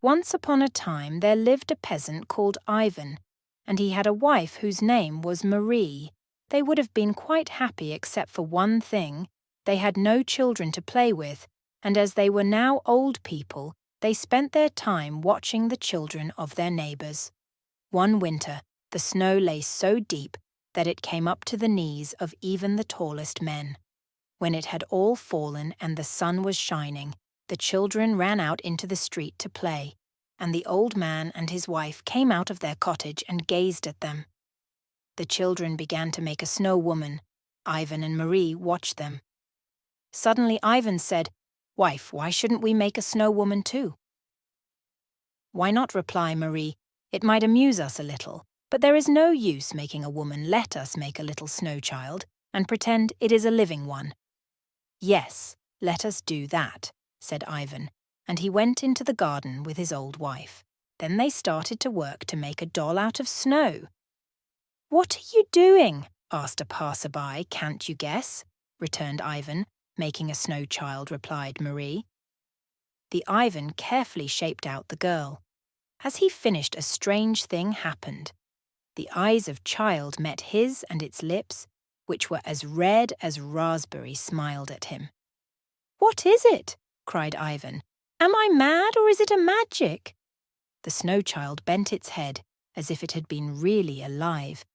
Once upon a time there lived a peasant called Ivan, and he had a wife whose name was Marie. They would have been quite happy except for one thing. They had no children to play with, and as they were now old people, they spent their time watching the children of their neighbours. One winter, the snow lay so deep that it came up to the knees of even the tallest men. When it had all fallen and the sun was shining, the children ran out into the street to play, and the old man and his wife came out of their cottage and gazed at them. The children began to make a snow woman. Ivan and Marie watched them. Suddenly Ivan said, "Wife, why shouldn't we make a snow woman too?" "Why not?" replied Marie. "It might amuse us a little, but there is no use making a woman. Let us make a little snow child and pretend it is a living one." "Yes, let us do that," said Ivan, and he went into the garden with his old wife. Then they started to work to make a doll out of snow. "What are you doing?" asked a passer-by. "Can't you guess?" returned Ivan. "Making a snow child," replied Marie. The Ivan carefully shaped out the girl. As he finished, a strange thing happened. The eyes of child met his, and its lips, which were as red as raspberries, smiled at him. "What is it?" cried Ivan. "Am I mad, or is it a magic?" The snow child bent its head as if it had been really alive.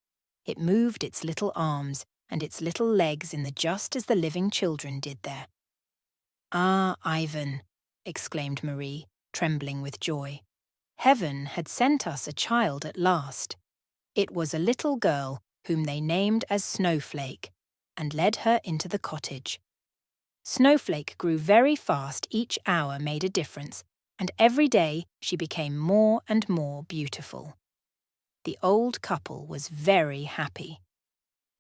It moved its little arms and its little legs just as the living children did there. "Ah, Ivan," exclaimed Marie, trembling with joy. "Heaven had sent us a child at last. It was a little girl whom they named as Snowflake, and led her into the cottage. Snowflake grew very fast. Each hour made a difference, and every day she became more and more beautiful. The old couple was very happy.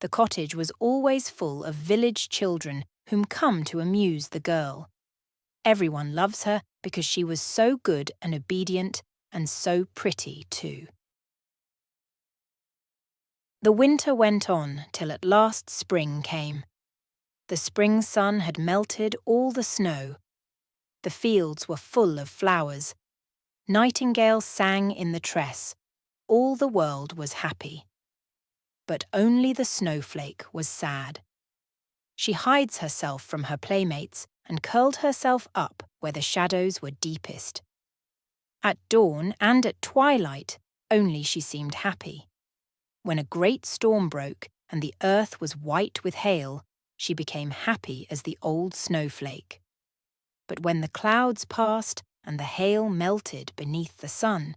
The cottage was always full of village children whom come to amuse the girl. Everyone loves her because she was so good and obedient, and so pretty too. The winter went on till at last spring came. The spring sun had melted all the snow. The fields were full of flowers. Nightingales sang in the tress. All the world was happy. But only the snowflake was sad. She hides herself from her playmates and curled herself up where the shadows were deepest. At dawn and at twilight, only she seemed happy. When a great storm broke and the earth was white with hail, she became happy as the old snowflake. But when the clouds passed and the hail melted beneath the sun,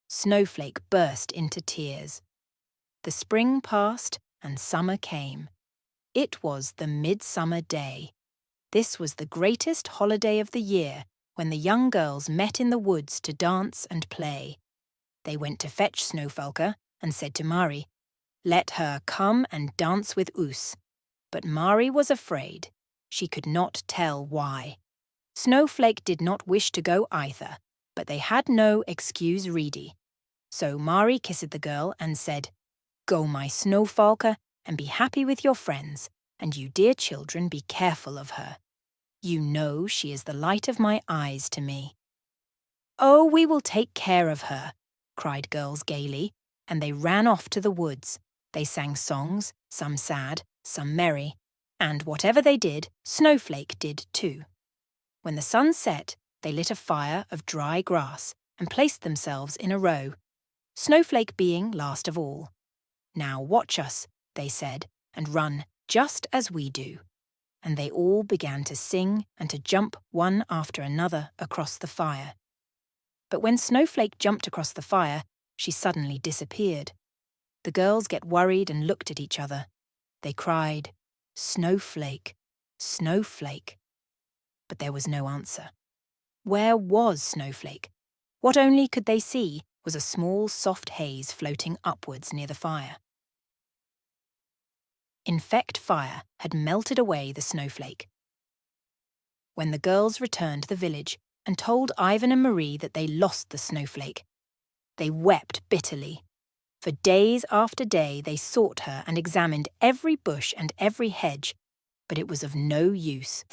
Snowflake burst into tears. The spring passed and summer came. It was the midsummer day. This was the greatest holiday of the year, when the young girls met in the woods to dance and play. They went to fetch Snowfalka and said to Mari, "Let her come and dance with us." But Mari was afraid. She could not tell why. Snowflake did not wish to go either, but they had no excuse ready. So Mari kissed the girl and said, "Go, my Snowfalka, and be happy with your friends, and you dear children be careful of her. You know she is the light of my eyes to me." "Oh, we will take care of her," cried girls gaily, and they ran off to the woods. They sang songs, some sad, some merry, and whatever they did, Snowflake did too. When the sun set, they lit a fire of dry grass and placed themselves in a row, Snowflake being last of all. "Now watch us," they said, "and run just as we do." And they all began to sing and to jump one after another across the fire. But when Snowflake jumped across the fire, she suddenly disappeared. The girls get worried and looked at each other. They cried, "Snowflake, Snowflake." But there was no answer. Where was Snowflake? What only could they see was a small soft haze floating upwards near the fire. Infect fire had melted away the snowflake. When the girls returned to the village and told Ivan and Marie that they lost the snowflake, they wept bitterly. For days after day they sought her and examined every bush and every hedge, but it was of no use.